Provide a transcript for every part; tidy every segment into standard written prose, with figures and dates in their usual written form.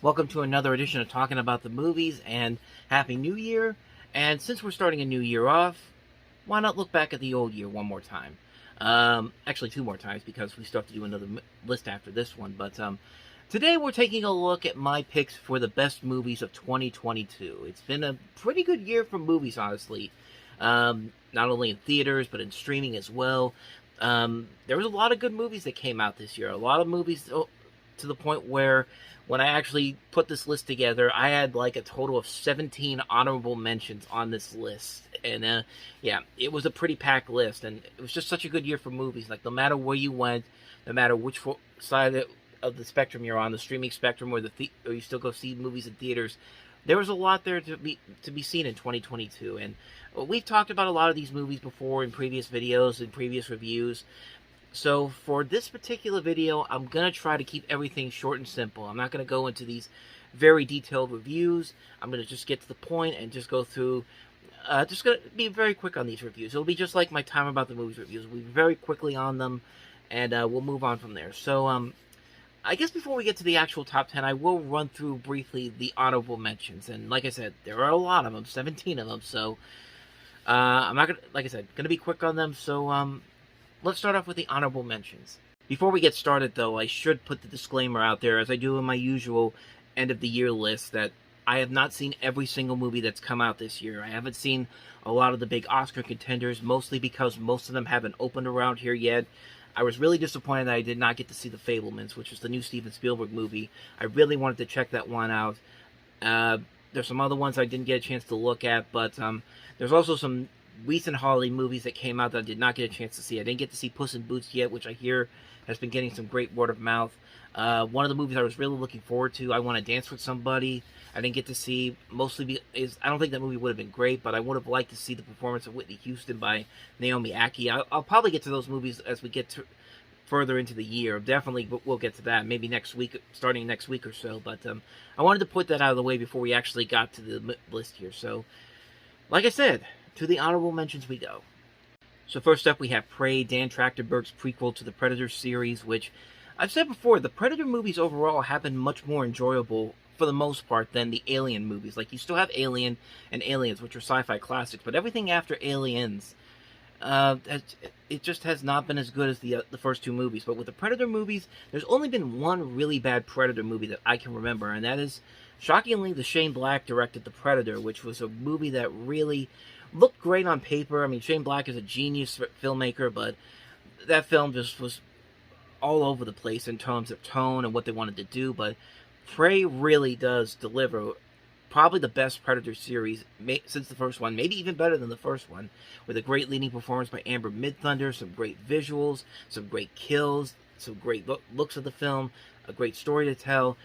Welcome to another edition of Talking About the Movies, and Happy New Year. And since we're starting a new year off, why not look back at the old year one more time? Actually, two more times, because we still have to do another list after this one. But today we're taking a look at my picks for the best movies of 2022. It's been a pretty good year for movies, honestly. Not only in theaters, but in streaming as well. There was a lot of good movies that came out this year. A lot of movies to the point where when I actually put this list together, I had like a total of 17 honorable mentions on this list. And yeah, it was a pretty packed list. And it was just such a good year for movies. Like, no matter where you went, no matter which side of the spectrum you're on, the streaming spectrum or or you still go see movies in theaters, there was a lot there to be seen in 2022. And we've talked about a lot of these movies before in previous videos and previous reviews. So for this particular video, I'm going to try to keep everything short and simple. I'm not going to go into these very detailed reviews. I'm going to just get to the point and just go through, just going to be very quick on these reviews. It'll be just like my Time About the Movies reviews. We'll be very quickly on them, and we'll move on from there. So I guess before we get to the actual top 10, I will run through briefly the honorable mentions. And like I said, there are a lot of them, 17 of them. So I'm not going to, like I said, going to be quick on them. So let's start off with the honorable mentions. Before we get started, though, I should put the disclaimer out there, as I do in my usual end-of-the-year list, that I have not seen every single movie that's come out this year. I haven't seen a lot of the big Oscar contenders, mostly because most of them haven't opened around here yet. I was really disappointed that I did not get to see The Fabelmans, which is the new Steven Spielberg movie. I really wanted to check that one out. There's some other ones I didn't get a chance to look at, but there's also some recent holiday movies that came out that I did not get a chance to see. I didn't get to see Puss in Boots yet, which I hear has been getting some great word of mouth. One of the movies I was really looking forward to, I Want to Dance with Somebody, I didn't get to see, mostly because I don't think that movie would have been great, but I would have liked to see the performance of Whitney Houston by Naomi Ackie. I'll probably get to those movies as we get further into the year. Definitely we'll get to that, maybe next week, starting next week or so, but I wanted to put that out of the way before we actually got to the list here. So, like I said, to the honorable mentions we go. So first up, we have Prey, Dan Trachtenberg's prequel to the Predator series, which I've said before, the Predator movies overall have been much more enjoyable for the most part than the Alien movies. Like, you still have Alien and Aliens, which are sci-fi classics, but everything after Aliens, it just has not been as good as the first two movies. But with the Predator movies, there's only been one really bad Predator movie that I can remember, and that is, shockingly, the Shane Black directed The Predator, which was a movie that really looked great on paper. I mean, Shane Black is a genius filmmaker, but that film just was all over the place in terms of tone and what they wanted to do. But Prey really does deliver probably the best Predator series since the first one, maybe even better than the first one, with a great leading performance by Amber Midthunder, some great visuals, some great kills, some great looks of the film, a great story to tell,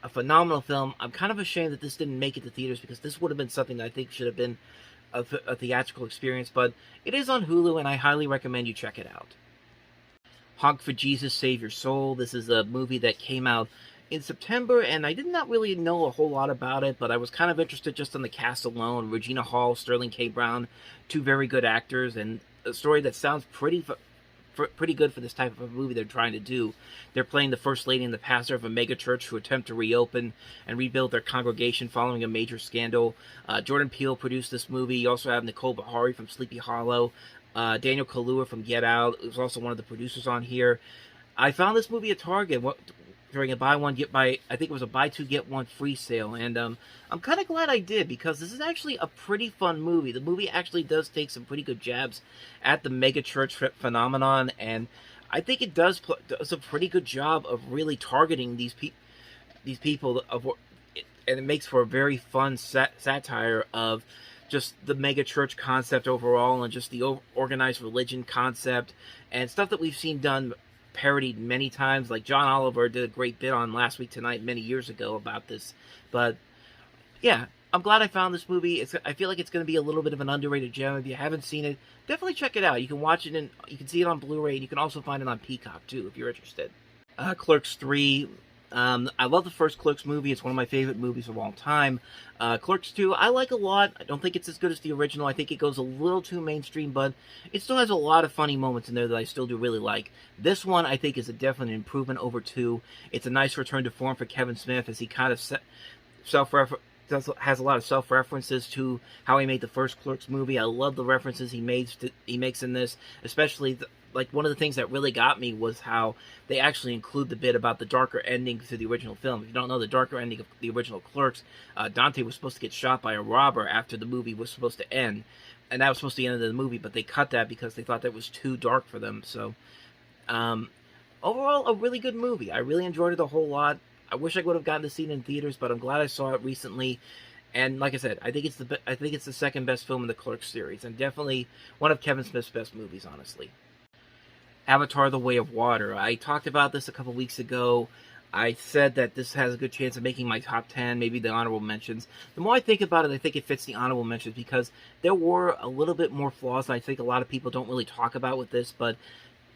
a phenomenal film. I'm kind of ashamed that this didn't make it to theaters, because this would have been something that I think should have been a theatrical experience, but it is on Hulu, and I highly recommend you check it out. Honk for Jesus, Save Your Soul. This is a movie that came out in September, and I did not really know a whole lot about it, but I was kind of interested just in the cast alone. Regina Hall, Sterling K. Brown, two very good actors, and a story that sounds pretty good for this type of a movie they're trying to do. They're playing the first lady and the pastor of a megachurch who attempt to reopen and rebuild their congregation following a major scandal. Jordan Peele produced this movie. You also have Nicole Beharie from Sleepy Hollow, Daniel Kaluuya from Get Out, who's also one of the producers on here. I found this movie at Target during a buy two get one free sale, and I'm kind of glad I did, because this is actually a pretty fun movie. The movie actually does take some pretty good jabs at the megachurch phenomenon, and I think it does a pretty good job of really targeting these people, and it makes for a very fun satire of just the megachurch concept overall, and just the organized religion concept, and stuff that we've seen done parodied many times. Like John Oliver did a great bit on Last Week Tonight many years ago about this. But yeah, I'm glad I found this movie. I feel like it's going to be a little bit of an underrated gem. If you haven't seen it, definitely check it out. You can watch it, and you can see it on Blu-ray, and you can also find it on Peacock too if you're interested. Clerks 3, I love the first Clerks movie. It's one of my favorite movies of all time. Clerks 2, I like a lot. I don't think it's as good as the original. I think it goes a little too mainstream, but it still has a lot of funny moments in there that I still do really like. This one, I think, is a definite improvement over 2. It's a nice return to form for Kevin Smith as he kind of has a lot of self-references to how he made the first Clerks movie. I love the references he makes in this, especially like one of the things that really got me was how they actually include the bit about the darker ending to the original film. If you don't know the darker ending of the original Clerks, Dante was supposed to get shot by a robber after the movie was supposed to end, and that was supposed to be the end of the movie, but they cut that because they thought that was too dark for them. So, overall, a really good movie. I really enjoyed it a whole lot. I wish I would have gotten to see it in theaters, but I'm glad I saw it recently. And like I said, I think it's the second best film in the Clerks series, and definitely one of Kevin Smith's best movies, honestly. Avatar: The Way of Water. I talked about this a couple weeks ago. I said that this has a good chance of making my top 10, maybe the honorable mentions. The more I think about it, I think it fits the honorable mentions because there were a little bit more flaws that I think a lot of people don't really talk about with this, but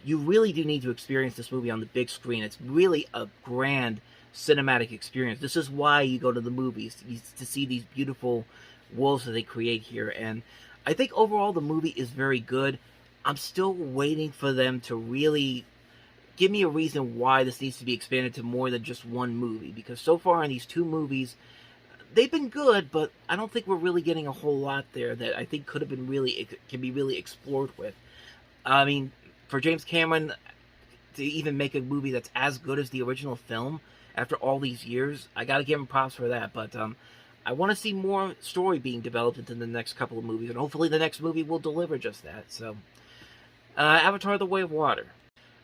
you really do need to experience this movie on the big screen. It's really a grand cinematic experience. This is why you go to the movies, to see these beautiful worlds that they create here. And I think overall the movie is very good. I'm still waiting for them to really give me a reason why this needs to be expanded to more than just one movie. Because so far in these 2 movies, they've been good, but I don't think we're really getting a whole lot there that I think can be really explored with. I mean, for James Cameron to even make a movie that's as good as the original film after all these years, I gotta give him props for that. But I want to see more story being developed into the next couple of movies, and hopefully the next movie will deliver just that. So, Avatar: The Way of Water.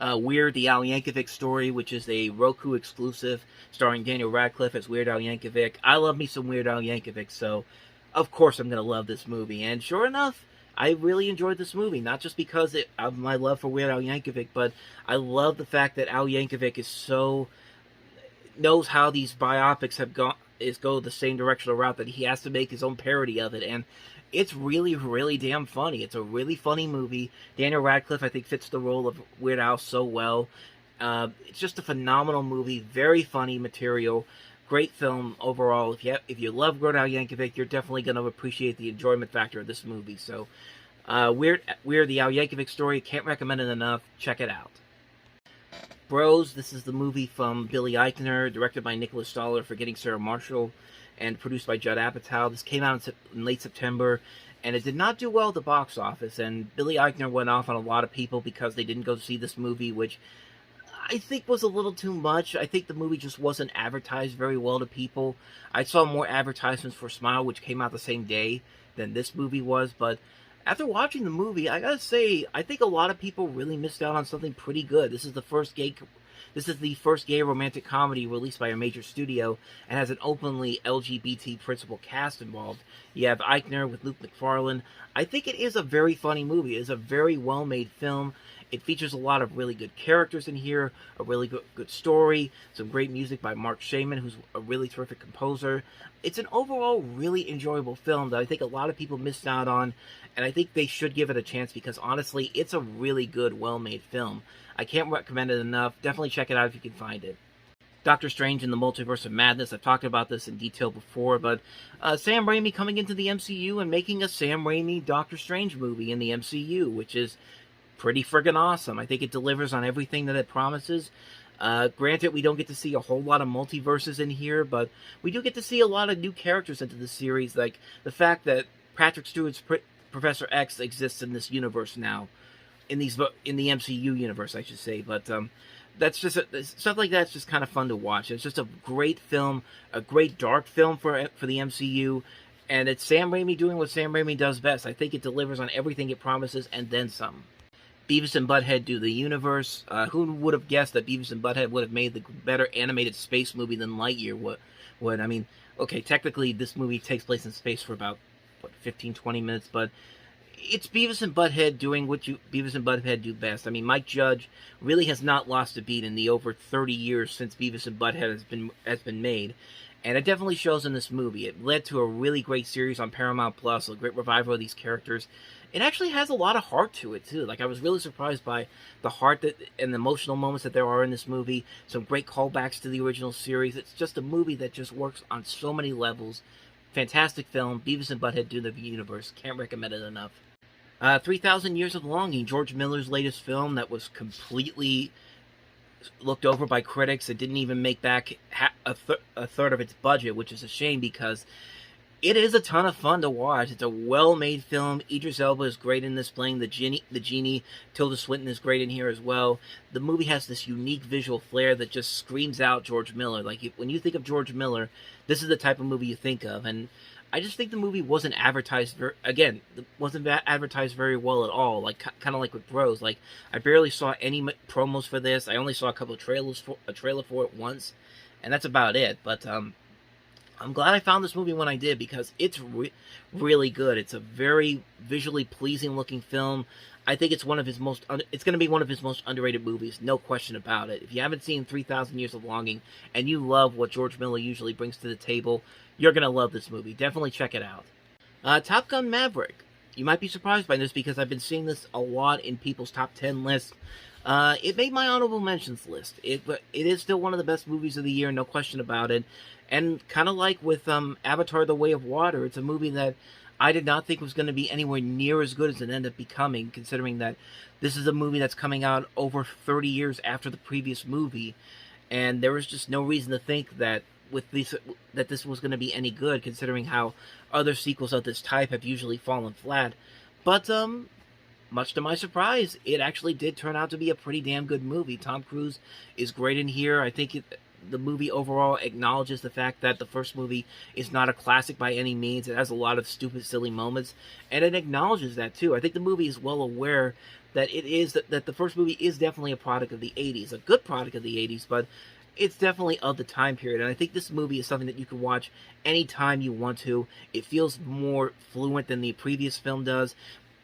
Weird, the Al Yankovic story, which is a Roku exclusive, starring Daniel Radcliffe as Weird Al Yankovic. I love me some Weird Al Yankovic, so of course I'm going to love this movie. And sure enough, I really enjoyed this movie, not just because of my love for Weird Al Yankovic, but I love the fact that Al Yankovic knows how these biopics go the same directional route, that he has to make his own parody of it, and it's really, really damn funny. It's a really funny movie. Daniel Radcliffe, I think, fits the role of Weird Al so well. It's just a phenomenal movie, very funny material, great film overall. If you love Weird Al Yankovic, you're definitely going to appreciate the enjoyment factor of this movie. So, Weird, the Al Yankovic story, can't recommend it enough. Check it out. Bros, this is the movie from Billy Eichner, directed by Nicholas Stoller, Forgetting Sarah Marshall, and produced by Judd Apatow. This came out in late September, and it did not do well at the box office, and Billy Eichner went off on a lot of people because they didn't go see this movie, which I think was a little too much. I think the movie just wasn't advertised very well to people. I saw more advertisements for Smile, which came out the same day than this movie was, but after watching the movie, I gotta say, I think a lot of people really missed out on something pretty good. This is the first gay romantic comedy released by a major studio and has an openly LGBT principal cast involved. You have Eichner with Luke McFarlane. I think it is a very funny movie. It is a very well-made film. It features a lot of really good characters in here, a really good story, some great music by Mark Shaman, who's a really terrific composer. It's an overall really enjoyable film that I think a lot of people missed out on, and I think they should give it a chance because, honestly, it's a really good, well-made film. I can't recommend it enough. Definitely check it out if you can find it. Doctor Strange in the Multiverse of Madness. I've talked about this in detail before, but Sam Raimi coming into the MCU and making a Sam Raimi Doctor Strange movie in the MCU, which is pretty friggin' awesome. I think it delivers on everything that it promises. Granted, we don't get to see a whole lot of multiverses in here, but we do get to see a lot of new characters into the series, like the fact that Patrick Stewart's Professor X exists in this universe now. In the MCU universe, I should say, but that's just stuff like that's just kind of fun to watch. It's just a great film, a great dark film for the MCU, and it's Sam Raimi doing what Sam Raimi does best. I think it delivers on everything it promises and then some. Beavis and Butthead Do the Universe. Who would have guessed that Beavis and Butthead would have made the better animated space movie than Lightyear would? I mean, okay, technically this movie takes place in space for about 15-20 minutes, but it's Beavis and Butthead doing what Beavis and Butthead do best. I mean, Mike Judge really has not lost a beat in the over 30 years since Beavis and Butthead has been made, and it definitely shows in this movie. It led to a really great series on Paramount Plus, a great revival of these characters. it actually has a lot of heart to it too. Like I was really surprised by the heart that and the emotional moments that there are in this movie. Some great callbacks to the original series. It's just a movie that just works on so many levels. Fantastic film. Beavis and Butthead do the universe. Can't recommend it enough. 3,000 Years of Longing, George Miller's latest film that was completely looked over by critics. It didn't even make back a third of its budget, which is a shame because it is a ton of fun to watch. It's a well-made film. Idris Elba is great in this, playing the genie. Tilda Swinton is great in here as well. The movie has this unique visual flair that just screams out George Miller. Like, when you think of George Miller, this is the type of movie you think of. And I just think the movie wasn't advertised advertised very well at all. Like, kind of like with Bros. Like, I barely saw any promos for this. I only saw a couple of trailer for it once, and that's about it. But I'm glad I found this movie when I did because it's really good. It's a very visually pleasing looking film. I think it's it's going to be one of his most underrated movies, no question about it. If you haven't seen 3,000 Years of Longing and you love what George Miller usually brings to the table, you're going to love this movie. Definitely check it out. Top Gun Maverick. You might be surprised by this because I've been seeing this a lot in people's top 10 lists. It made my honorable mentions list. It is still one of the best movies of the year, no question about it. And kind of like with Avatar: The Way of Water, it's a movie that I did not think was going to be anywhere near as good as it ended up becoming, considering that this is a movie that's coming out over 30 years after the previous movie, and there was just no reason to think that this was going to be any good, considering how other sequels of this type have usually fallen flat. But much to my surprise, it actually did turn out to be a pretty damn good movie. Tom Cruise is great in here. I think the movie overall acknowledges the fact that the first movie is not a classic by any means. It has a lot of stupid, silly moments, and it acknowledges that too. I think the movie is well aware that that the first movie is definitely a product of the 80s, a good product of the 80s, but it's definitely of the time period. And I think this movie is something that you can watch anytime you want to. It feels more fluent than the previous film does,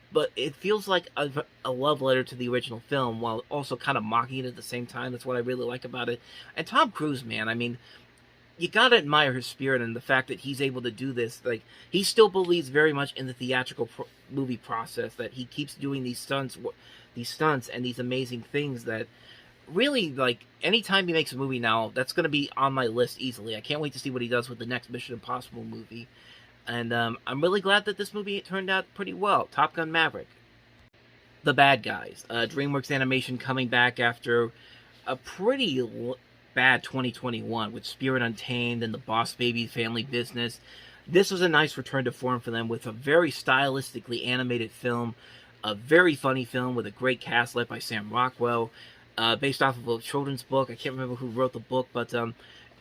but it feels like a love letter to the original film while also kind of mocking it at the same time. That's what I really like about it. And Tom Cruise, man, I mean, you gotta admire his spirit and the fact that he's able to do this. Like, he still believes very much in the theatrical movie process, that he keeps doing these stunts and these amazing things that really, like, anytime he makes a movie now, that's going to be on my list easily. I can't wait to see what he does with the next Mission Impossible movie. And I'm really glad that this movie turned out pretty well. Top Gun Maverick. The Bad Guys. DreamWorks Animation coming back after a pretty bad 2021 with Spirit Untamed and the Boss Baby Family Business. This was a nice return to form for them with a very stylistically animated film. A very funny film with a great cast led by Sam Rockwell. Based off of a children's book. I can't remember who wrote the book, but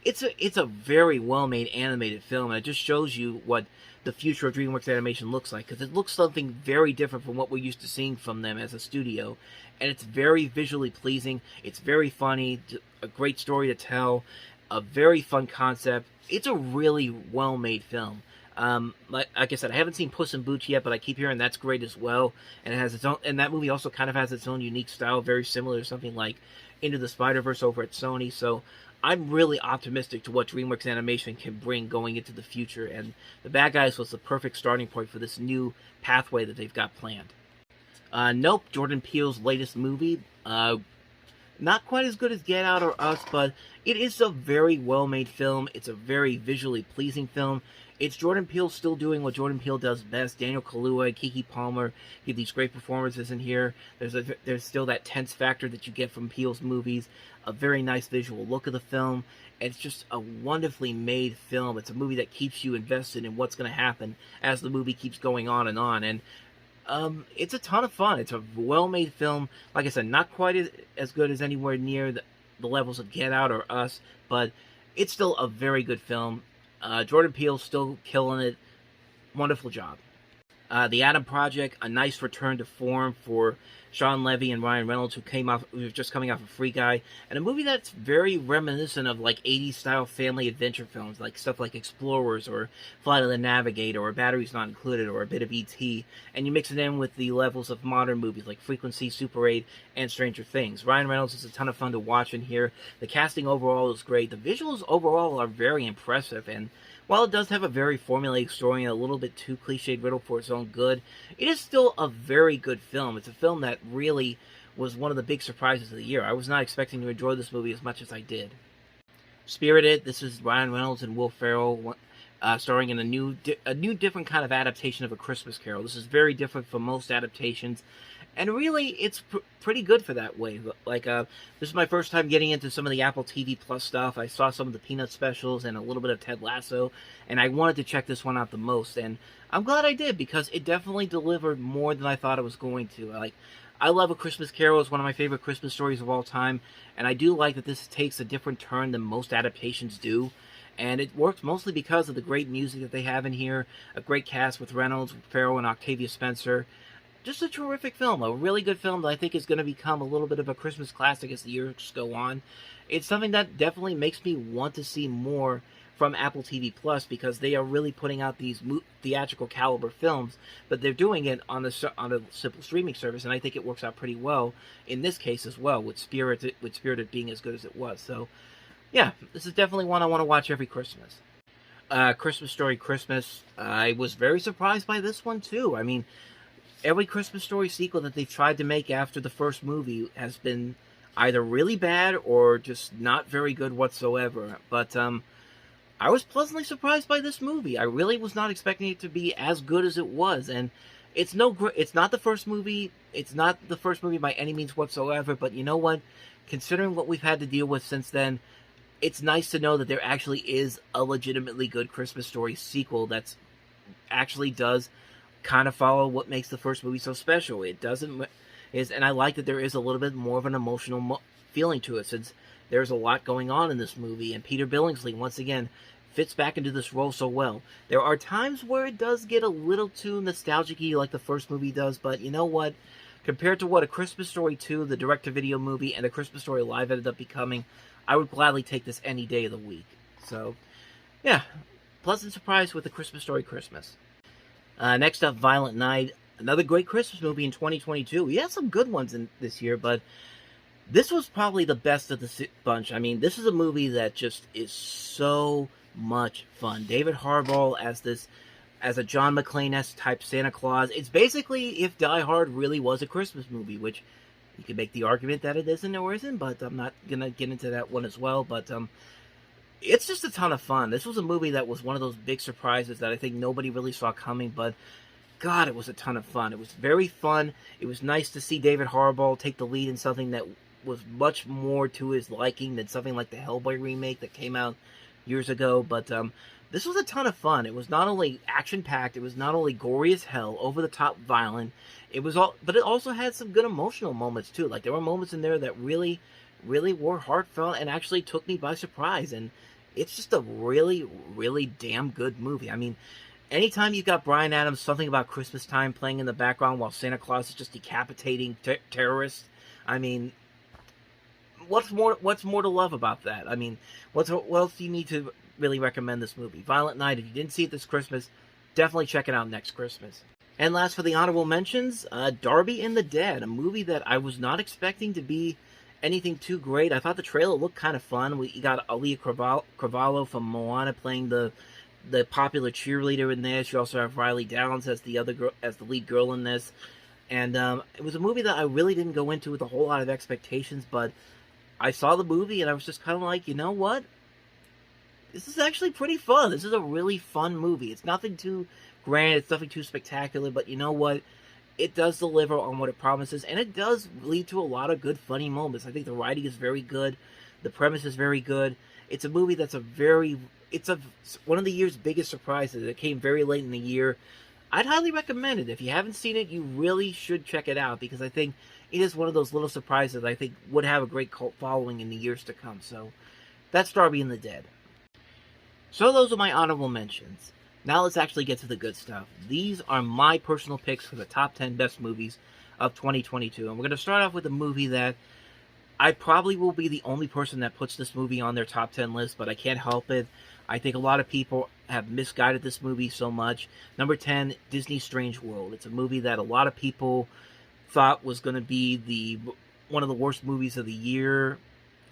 it's a very well-made animated film, and it just shows you what the future of DreamWorks Animation looks like, because it looks something very different from what we're used to seeing from them as a studio, and it's very visually pleasing, it's very funny, a great story to tell, a very fun concept. It's a really well-made film. Like I said, I haven't seen Puss in Boots yet, but I keep hearing that's great as well, and it has its own, and that movie also kind of has its own unique style, very similar to something like Into the Spider-Verse over at Sony, so I'm really optimistic to what DreamWorks Animation can bring going into the future, and The Bad Guys was the perfect starting point for this new pathway that they've got planned. Nope, Jordan Peele's latest movie. Not quite as good as Get Out or Us, but it is a very well-made film. It's a very visually pleasing film. It's Jordan Peele still doing what Jordan Peele does best. Daniel Kaluuya, Keke Palmer give these great performances in here. There's still that tense factor that you get from Peele's movies. A very nice visual look of the film. It's just a wonderfully made film. It's a movie that keeps you invested in what's going to happen as the movie keeps going on. And it's a ton of fun. It's a well-made film. Like I said, not quite as good as anywhere near the levels of Get Out or Us, but it's still a very good film. Jordan Peele's still killing it. Wonderful job. The Adam Project, a nice return to form for Sean Levy and Ryan Reynolds, who were just coming off of Free Guy, and a movie that's very reminiscent of like 80s style family adventure films, like stuff like Explorers or Flight of the Navigator or Batteries Not Included or a bit of E.T., and you mix it in with the levels of modern movies like Frequency, Super 8, and Stranger Things. Ryan Reynolds is a ton of fun to watch in here. The casting overall is great. The visuals overall are very impressive, and While it does have a very formulaic story and a little bit too cliched riddle for its own good, it is still a very good film. It's a film that really was one of the big surprises of the year. I was not expecting to enjoy this movie as much as I did. Spirited, this is Ryan Reynolds and Will Ferrell starring in a new different kind of adaptation of A Christmas Carol. This is very different from most adaptations, and really, it's pretty good for that way. Like, this is my first time getting into some of the Apple TV Plus stuff. I saw some of the Peanut specials and a little bit of Ted Lasso, and I wanted to check this one out the most, and I'm glad I did, because it definitely delivered more than I thought it was going to. I love A Christmas Carol. It's one of my favorite Christmas stories of all time, and I do like that this takes a different turn than most adaptations do. And it works mostly because of the great music that they have in here, a great cast with Reynolds, Farrell, and Octavia Spencer. Just a terrific film, a really good film that I think is going to become a little bit of a Christmas classic as the years go on. It's something that definitely makes me want to see more from Apple TV Plus, because they are really putting out these theatrical caliber films, but they're doing it on a simple streaming service, and I think it works out pretty well in this case as well, with Spirited being as good as it was. So, yeah, this is definitely one I want to watch every Christmas. Christmas Story Christmas. I was very surprised by this one, too. I mean, every Christmas Story sequel that they've tried to make after the first movie has been either really bad or just not very good whatsoever. But, I was pleasantly surprised by this movie. I really was not expecting it to be as good as it was, and it's not the first movie. It's not the first movie by any means whatsoever, but you know what? Considering what we've had to deal with since then, it's nice to know that there actually is a legitimately good Christmas Story sequel that's actually does kind of follow what makes the first movie so special. It doesn't and I like that there is a little bit more of an emotional feeling to it, since there's a lot going on in this movie, and Peter Billingsley, once again, fits back into this role so well. There are times where it does get a little too nostalgic-y like the first movie does, but you know what? Compared to what A Christmas Story 2, the direct-to-video movie, and A Christmas Story Live ended up becoming, I would gladly take this any day of the week. So, yeah, pleasant surprise with A Christmas Story Christmas. Next up, Violent Night, another great Christmas movie in 2022. We had some good ones in this year, but this was probably the best of the bunch. I mean, this is a movie that just is so much fun. David Harbour as a John McClane-esque type Santa Claus. It's basically if Die Hard really was a Christmas movie, which you could make the argument that it isn't or isn't, but I'm not going to get into that one as well. But it's just a ton of fun. This was a movie that was one of those big surprises that I think nobody really saw coming, but God, it was a ton of fun. It was very fun. It was nice to see David Harbour take the lead in something that was much more to his liking than something like the Hellboy remake that came out years ago. But this was a ton of fun. It was not only action-packed, it was not only gory as hell, over-the-top violent, but it also had some good emotional moments too. Like, there were moments in there that really, really were heartfelt and actually took me by surprise. And it's just a really, really damn good movie. I mean, anytime you've got Bryan Adams' Something About Christmas Time playing in the background while Santa Claus is just decapitating terrorists, I mean, what's more to love about that? I mean, what else do you need to really recommend this movie? Violent Night, if you didn't see it this Christmas, definitely check it out next Christmas. And last for the honorable mentions, Darby and the Dead, a movie that I was not expecting to be anything too great. I thought the trailer looked kind of fun. You got Aaliyah Cravalho from Moana playing the popular cheerleader in this. You also have Riley Downs as the lead girl in this. And it was a movie that I really didn't go into with a whole lot of expectations, but I saw the movie and I was just kind of like, you know what? This is actually pretty fun. This is a really fun movie. It's nothing too grand. It's nothing too spectacular, but you know what? It does deliver on what it promises, and it does lead to a lot of good, funny moments. I think the writing is very good. The premise is very good. It's a movie that's one of the year's biggest surprises. It came very late in the year. I'd highly recommend it. If you haven't seen it, you really should check it out, because I think it is one of those little surprises I think would have a great cult following in the years to come. So, that's Darby and the Dead. So those are my honorable mentions. Now let's actually get to the good stuff. These are my personal picks for the top 10 best movies of 2022. And we're going to start off with a movie that I probably will be the only person that puts this movie on their top 10 list, but I can't help it. I think a lot of people have misguided this movie so much. Number 10, Disney's Strange World. It's a movie that a lot of people thought was going to be one of the worst movies of the year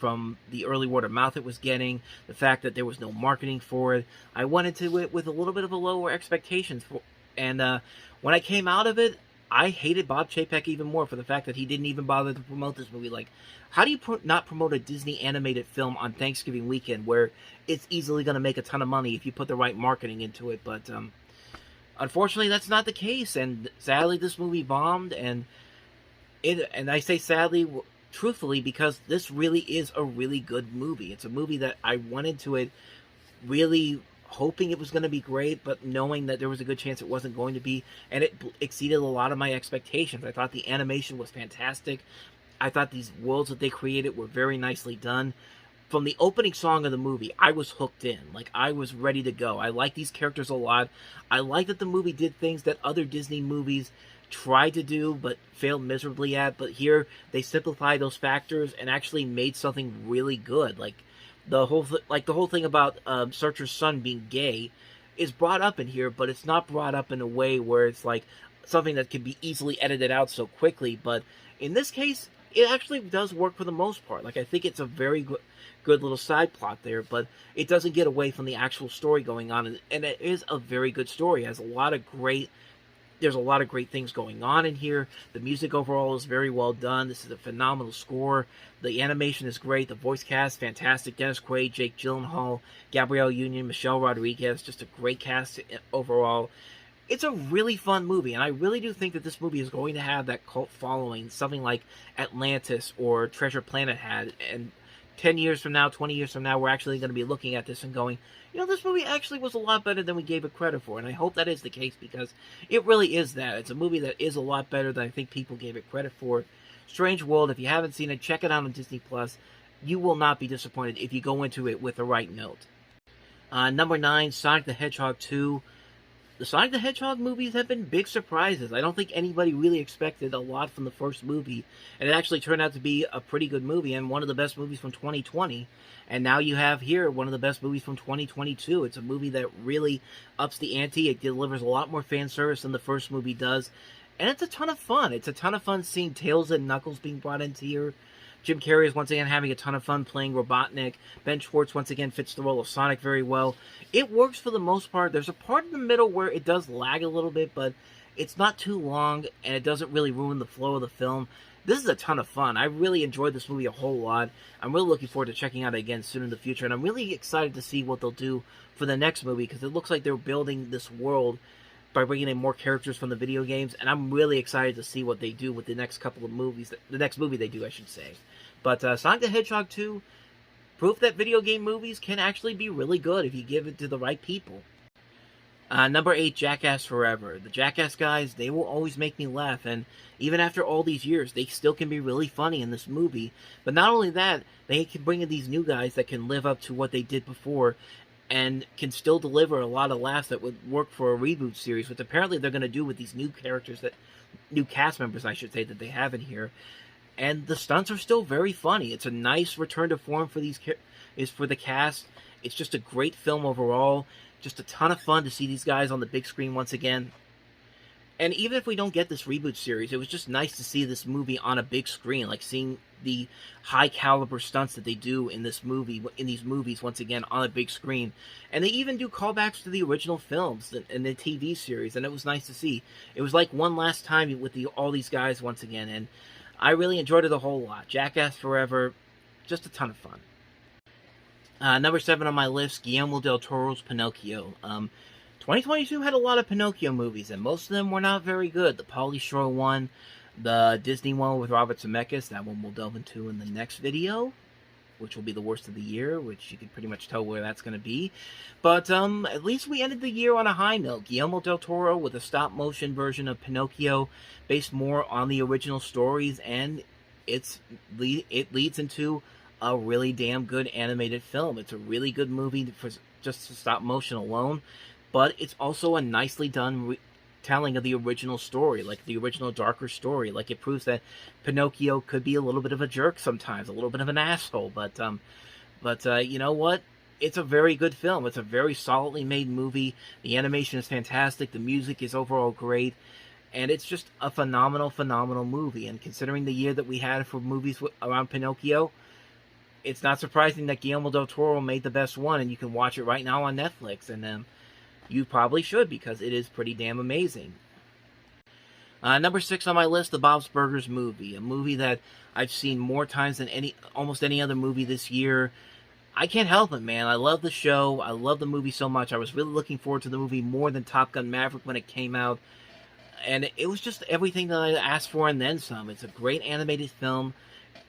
from the early word of mouth it was getting, the fact that there was no marketing for it. I went into it with a little bit of a lower expectations for, and when I came out of it, I hated Bob Chapek even more for the fact that he didn't even bother to promote this movie. Like, how do you not promote a Disney animated film on Thanksgiving weekend where it's easily going to make a ton of money if you put the right marketing into it? But unfortunately, that's not the case, and sadly, this movie bombed. And I say sadly, truthfully, because this really is a really good movie. It's a movie that I went into it really hoping it was going to be great, but knowing that there was a good chance it wasn't going to be, and it exceeded a lot of my expectations. I thought the animation was fantastic. I thought these worlds that they created were very nicely done. From the opening song of the movie, I was hooked in. Like, I was ready to go. I like these characters a lot. I like that the movie did things that other Disney movies tried to do but failed miserably at. But here, they simplified those factors and actually made something really good. Like, the whole thing about Searcher's son being gay is brought up in here, but it's not brought up in a way where it's like something that can be easily edited out so quickly. But in this case, it actually does work for the most part. Like, I think it's a very good little side plot there, but it doesn't get away from the actual story going on, and it is a very good story. It has there's a lot of great things going on in here. The music overall is very well done. This is a phenomenal score. The animation is great. The voice cast, fantastic. Dennis Quaid, Jake Gyllenhaal, Gabrielle Union, Michelle Rodriguez. Just a great cast overall. It's a really fun movie, and I really do think that this movie is going to have that cult following, something like Atlantis or Treasure Planet had. And 10 years from now, 20 years from now, we're actually going to be looking at this and going, you know, this movie actually was a lot better than we gave it credit for. And I hope that is the case, because it really is that. It's a movie that is a lot better than I think people gave it credit for. Strange World, if you haven't seen it, check it out on Disney+. You will not be disappointed if you go into it with the right note. Number 9, Sonic the Hedgehog 2. The Sonic the Hedgehog movies have been big surprises. I don't think anybody really expected a lot from the first movie, and it actually turned out to be a pretty good movie and one of the best movies from 2020. And now you have here one of the best movies from 2022. It's a movie that really ups the ante. It delivers a lot more fan service than the first movie does, and it's a ton of fun. It's a ton of fun seeing Tails and Knuckles being brought into here. Jim Carrey is once again having a ton of fun playing Robotnik. Ben Schwartz once again fits the role of Sonic very well. It works for the most part. There's a part in the middle where it does lag a little bit, but it's not too long, and it doesn't really ruin the flow of the film. This is a ton of fun. I really enjoyed this movie a whole lot. I'm really looking forward to checking it out again soon in the future, and I'm really excited to see what they'll do for the next movie, because it looks like they're building this world by bringing in more characters from the video games, and I'm really excited to see what they do with the next couple of movies, the next movie they do, I should say. But Sonic the Hedgehog 2, proof that video game movies can actually be really good if you give it to the right people. Number 8, Jackass Forever. The Jackass guys, they will always make me laugh, and even after all these years, they still can be really funny in this movie. But not only that, they can bring in these new guys that can live up to what they did before, and can still deliver a lot of laughs that would work for a reboot series, which apparently they're going to do with these new new cast members, I should say, that they have in here. And the stunts are still very funny. It's a nice return to form for the cast. It's just a great film overall. Just a ton of fun to see these guys on the big screen once again. And even if we don't get this reboot series, it was just nice to see this movie on a big screen, like seeing the high caliber stunts that they do in these movies once again on a big screen. And they even do callbacks to the original films and the TV series, and it was nice to see. It was like one last time with all these guys once again, and I really enjoyed it a whole lot. Jackass Forever, just a ton of fun. Number 7 on my list, Guillermo del Toro's Pinocchio. 2022 had a lot of Pinocchio movies, and most of them were not very good. The Pauly Shore one, the Disney one with Robert Zemeckis, that one we'll delve into in the next video, which will be the worst of the year, which you can pretty much tell where that's going to be. But at least we ended the year on a high note. Guillermo del Toro with a stop-motion version of Pinocchio based more on the original stories, and it leads into a really damn good animated film. It's a really good movie for just stop-motion alone, but it's also a nicely done telling of the original story, like the original darker story. Like, it proves that Pinocchio could be a little bit of a jerk sometimes, a little bit of an asshole, but you know what? It's a very good film. It's a very solidly made movie. The animation is fantastic. The music is overall great. And it's just a phenomenal, phenomenal movie. And considering the year that we had for movies around Pinocchio, it's not surprising that Guillermo del Toro made the best one, and you can watch it right now on Netflix, and you probably should, because it is pretty damn amazing. Number 6 on my list, the Bob's Burgers movie, a movie that I've seen more times than almost any other movie this year. I can't help it, man. I love the show. I love the movie so much. I was really looking forward to the movie more than Top Gun Maverick when it came out. And it was just everything that I asked for and then some. It's a great animated film.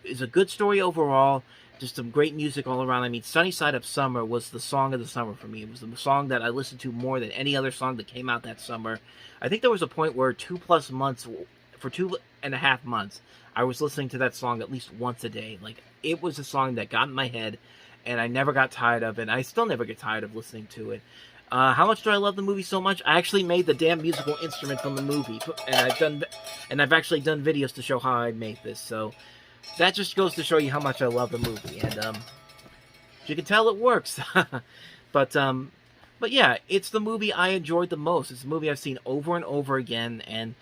It's a good story overall. Just some great music all around. I mean, Sunny Side Up Summer was the song of the summer for me. It was the song that I listened to more than any other song that came out that summer. I think there was a point where 2+ months, for 2.5 months, I was listening to that song at least once a day. Like, it was a song that got in my head, and I never got tired of it. I still never get tired of listening to it. How much do I love the movie so much? I actually made the damn musical instrument from the movie, and I've actually done videos to show how I made this. So that just goes to show you how much I love the movie, and you can tell it works. But yeah, it's the movie I enjoyed the most. It's a movie I've seen over and over again, and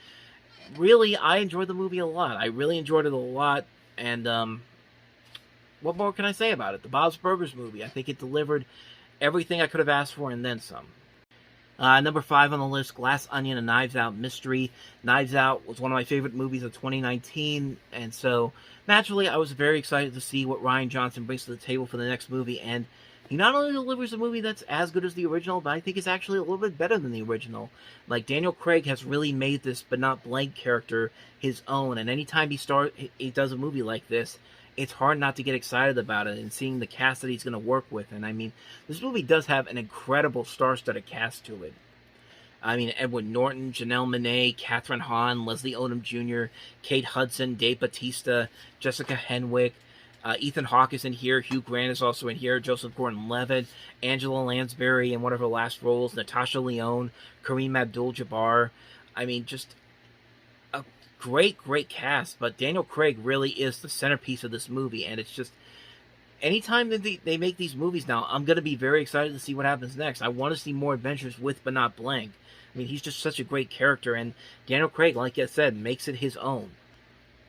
really, I enjoyed the movie a lot. I really enjoyed it a lot, and what more can I say about it? The Bob's Burgers movie. I think it delivered everything I could have asked for and then some. Number 5 on the list, Glass Onion, a Knives Out mystery. Knives Out was one of my favorite movies of 2019, and so naturally I was very excited to see what Rian Johnson brings to the table for the next movie, and he not only delivers a movie that's as good as the original, but I think it's actually a little bit better than the original. Like, Daniel Craig has really made this but not blank character his own, and anytime he does a movie like this, it's hard not to get excited about it and seeing the cast that he's going to work with. And I mean, this movie does have an incredible star-studded cast to it. I mean, Edward Norton, Janelle Monáe, Kathryn Hahn, Leslie Odom Jr., Kate Hudson, Dave Bautista, Jessica Henwick, Ethan Hawke is in here, Hugh Grant is also in here, Joseph Gordon-Levitt, Angela Lansbury in one of her last roles, Natasha Lyonne, Kareem Abdul-Jabbar. I mean, just a great cast, but Daniel Craig really is the centerpiece of this movie, and it's just, anytime that they make these movies now, I'm going to be very excited to see what happens next. I want to see more adventures with but not blank. I mean, he's just such a great character, and Daniel Craig, like I said, makes it his own.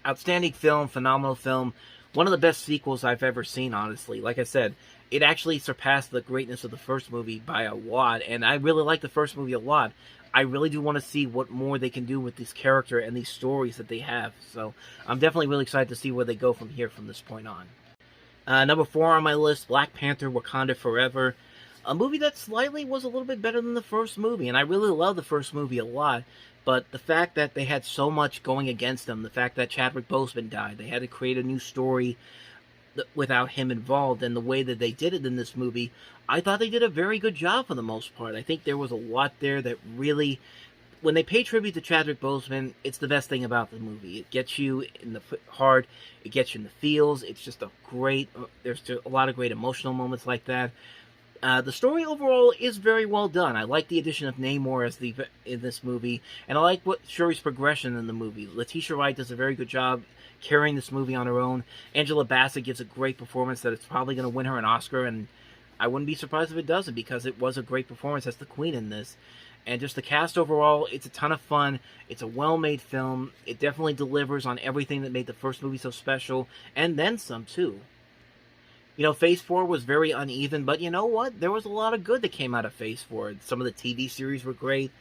Outstanding film, phenomenal film, one of the best sequels I've ever seen, honestly. Like I said, it actually surpassed the greatness of the first movie by a lot, and I really like the first movie a lot. I really do want to see what more they can do with this character and these stories that they have, so I'm definitely really excited to see where they go from here from this point on. Number 4 on my list, Black Panther: Wakanda Forever. A movie that slightly was a little bit better than the first movie, and I really love the first movie a lot, but the fact that they had so much going against them, the fact that Chadwick Boseman died, they had to create a new story without him involved, and the way that they did it in this movie, I thought they did a very good job for the most part. I think there was a lot there that really, when they pay tribute to Chadwick Boseman, it's the best thing about the movie. It gets you in the heart, it gets you in the feels, it's just a great, there's a lot of great emotional moments like that. The story overall is very well done. I like the addition of Namor in this movie, and I like Shuri's progression in the movie. Letitia Wright does a very good job carrying this movie on her own. Angela Bassett gives a great performance that it's probably going to win her an Oscar, and I wouldn't be surprised if it doesn't, because it was a great performance as the Queen in this. And just the cast overall, it's a ton of fun. It's a well-made film. It definitely delivers on everything that made the first movie so special, and then some, too. You know, Phase 4 was very uneven, but you know what? There was a lot of good that came out of Phase 4. Some of the TV series were great.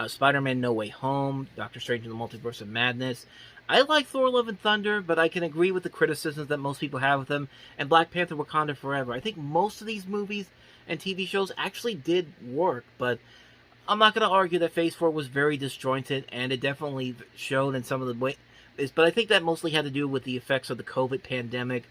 Spider-Man No Way Home, Doctor Strange in the Multiverse of Madness. I like Thor: Love and Thunder, but I can agree with the criticisms that most people have of them. And Black Panther: Wakanda Forever. I think most of these movies and TV shows actually did work, but I'm not going to argue that Phase 4 was very disjointed, and it definitely showed in some of the ways. But I think that mostly had to do with the effects of the COVID pandemic.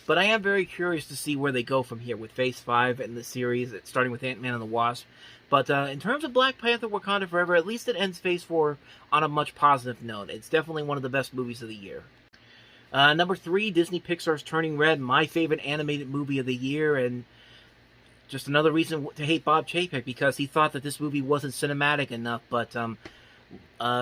But I am very curious to see where they go from here with Phase 5 and the series, starting with Ant-Man and the Wasp. But in terms of Black Panther: Wakanda Forever, at least it ends Phase 4 on a much positive note. It's definitely one of the best movies of the year. Number 3, Disney Pixar's Turning Red, my favorite animated movie of the year, and just another reason to hate Bob Chapek, because he thought that this movie wasn't cinematic enough, but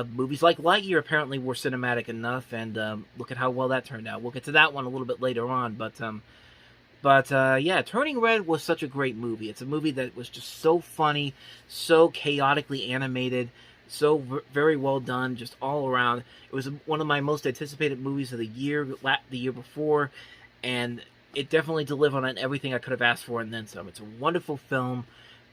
movies like Lightyear apparently were cinematic enough, and look at how well that turned out. We'll get to that one a little bit later on, but yeah, Turning Red was such a great movie. It's a movie that was just so funny, so chaotically animated, so very well done, just all around. It was one of my most anticipated movies of the year before, and it definitely delivered on everything I could have asked for and then some. It's a wonderful film,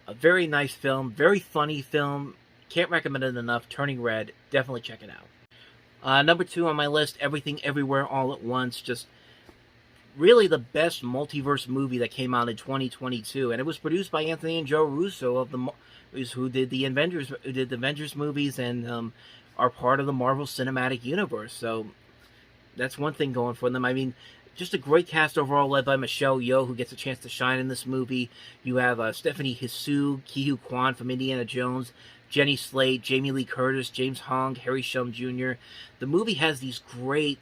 a very nice film, very funny film. Can't recommend it enough. Turning Red, definitely check it out. Number 2 on my list, Everything Everywhere All at Once. Just really the best multiverse movie that came out in 2022, and it was produced by Anthony and Joe Russo of who did the Avengers movies and are part of the Marvel Cinematic Universe. So that's one thing going for them. I mean, just a great cast overall, led by Michelle Yeoh, who gets a chance to shine in this movie. You have Stephanie Hsu, Ki-Hoo Kwan from Indiana Jones, Jenny Slate, Jamie Lee Curtis, James Hong, Harry Shum Jr. The movie has these great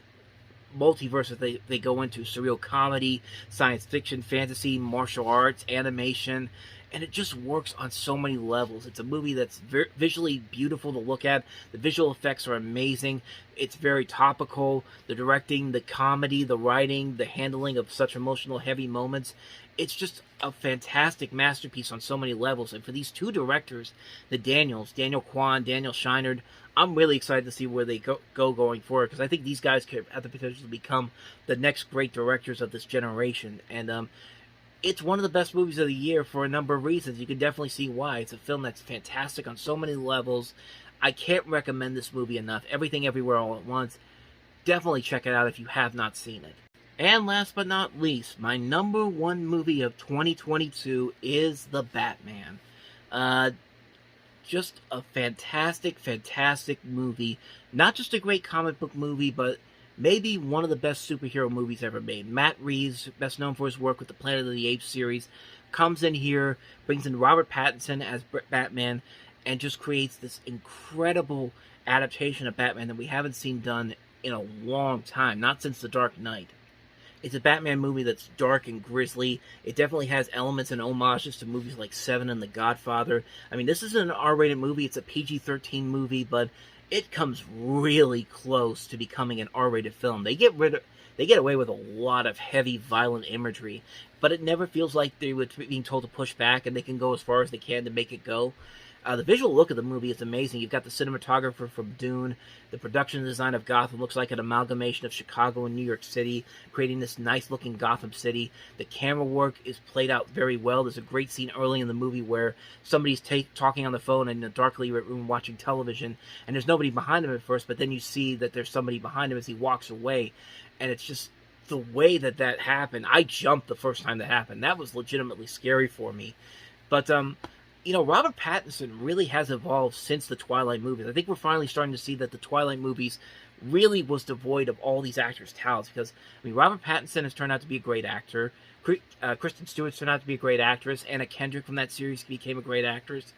multiverses they go into: surreal comedy, science fiction, fantasy, martial arts, animation, and it just works on so many levels. It's a movie that's visually beautiful to look at. The visual effects are amazing. It's very topical. The directing, the comedy, the writing, the handling of such emotional, heavy moments. It's just a fantastic masterpiece on so many levels. And for these two directors, Daniel Kwan, Daniel Scheinert, I'm really excited to see where they go going forward, because I think these guys could have the potential to become the next great directors of this generation. And it's one of the best movies of the year for a number of reasons. You can definitely see why. It's a film that's fantastic on so many levels. I can't recommend this movie enough. Everything Everywhere All at Once. Definitely check it out if you have not seen it. And last but not least, my number 1 movie of 2022 is The Batman. Just a fantastic, fantastic movie. Not just a great comic book movie, but maybe one of the best superhero movies ever made. Matt Reeves, best known for his work with the Planet of the Apes series, comes in here, brings in Robert Pattinson as Batman, and just creates this incredible adaptation of Batman that we haven't seen done in a long time, not since The Dark Knight. It's a Batman movie that's dark and grisly. It definitely has elements and homages to movies like Seven and The Godfather. I mean, this isn't an R-rated movie. It's a PG-13 movie, but it comes really close to becoming an R-rated film. They get away with a lot of heavy, violent imagery, but it never feels like they were being told to push back, and they can go as far as they can to make it go. The visual look of the movie is amazing. You've got the cinematographer from Dune. The production design of Gotham looks like an amalgamation of Chicago and New York City, creating this nice-looking Gotham City. The camera work is played out very well. There's a great scene early in the movie where somebody's talking on the phone in a darkly lit room watching television, and there's nobody behind him at first, but then you see that there's somebody behind him as he walks away, and it's just the way that happened. I jumped the first time that happened. That was legitimately scary for me. But, Robert Pattinson really has evolved since the Twilight movies. I think we're finally starting to see that the Twilight movies really was devoid of all these actors' talents, because, Robert Pattinson has turned out to be a great actor. Kristen Stewart's turned out to be a great actress. Anna Kendrick from that series became a great actress.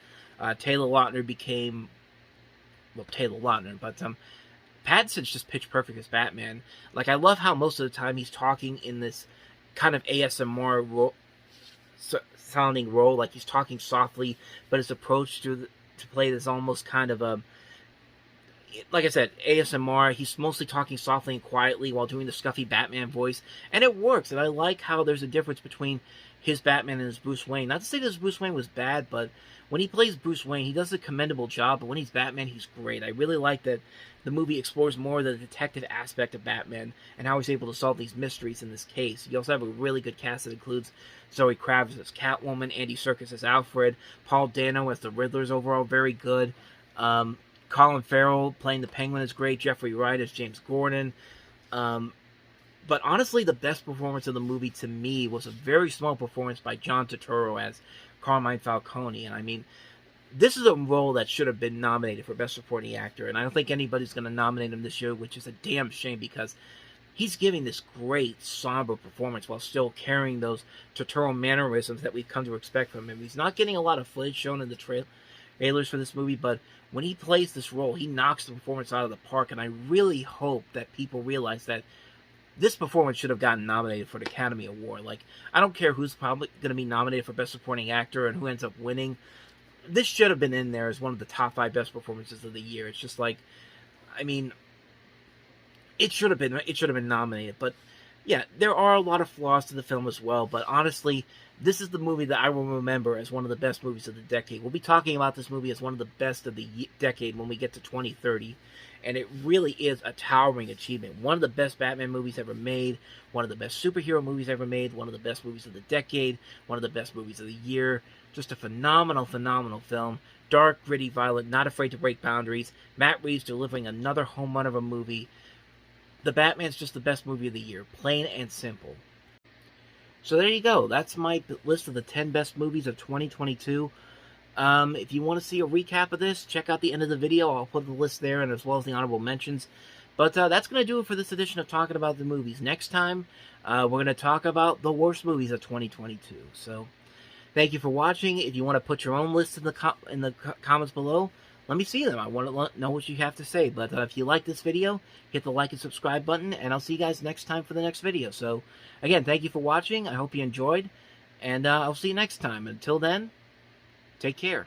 Taylor Lautner but Pattinson's just pitch perfect as Batman. Like, I love how most of the time he's talking in this kind of ASMR sounding role, like he's talking softly, but his approach to play this almost kind of like I said, ASMR. He's mostly talking softly and quietly while doing the scuffy Batman voice, and it works. And I like how there's a difference between his Batman and his Bruce Wayne. Not to say that his Bruce Wayne was bad, but when he plays Bruce Wayne, he does a commendable job, but when he's Batman, he's great. I really like that the movie explores more of the detective aspect of Batman and how he's able to solve these mysteries in this case. You also have a really good cast that includes Zoe Kravitz as Catwoman, Andy Serkis as Alfred, Paul Dano as the Riddler is overall very good. Colin Farrell playing the Penguin is great. Jeffrey Wright as James Gordon. But honestly, the best performance of the movie to me was a very small performance by John Turturro as Carmine Falcone. And this is a role that should have been nominated for Best Supporting Actor, and I don't think anybody's going to nominate him this year, which is a damn shame, because he's giving this great, somber performance while still carrying those Turturro mannerisms that we've come to expect from him. He's not getting a lot of footage shown in the trailers for this movie, but when he plays this role, he knocks the performance out of the park, and I really hope that people realize that this performance should have gotten nominated for the Academy Award. Like, I don't care who's probably going to be nominated for Best Supporting Actor and who ends up winning. This should have been in there as one of the top 5 best performances of the year. It's just like, it should have been nominated. But yeah, there are a lot of flaws to the film as well. But honestly, this is the movie that I will remember as one of the best movies of the decade. We'll be talking about this movie as one of the best of the decade when we get to 2030. and it really is a towering achievement. One of the best Batman movies ever made, one of the best superhero movies ever made, one of the best movies of the decade, one of the best movies of the year. Just a phenomenal, phenomenal film. Dark, gritty, violent, not afraid to break boundaries. Matt Reeves delivering another home run of a movie. The Batman's just the best movie of the year, plain and simple. So there you go. That's my list of the 10 best movies of 2022. If you want to see a recap of this, check out the end of the video. I'll put the list there, and as well as the honorable mentions. But that's going to do it for this edition of Talking About the Movies. Next time, we're going to talk about the worst movies of 2022. So thank you for watching. If you want to put your own list in the comments below, let me see them. I want to know what you have to say. But if you like this video, hit the like and subscribe button, and I'll see you guys next time for the next video. So, again, thank you for watching. I hope you enjoyed, and I'll see you next time. Until then, take care.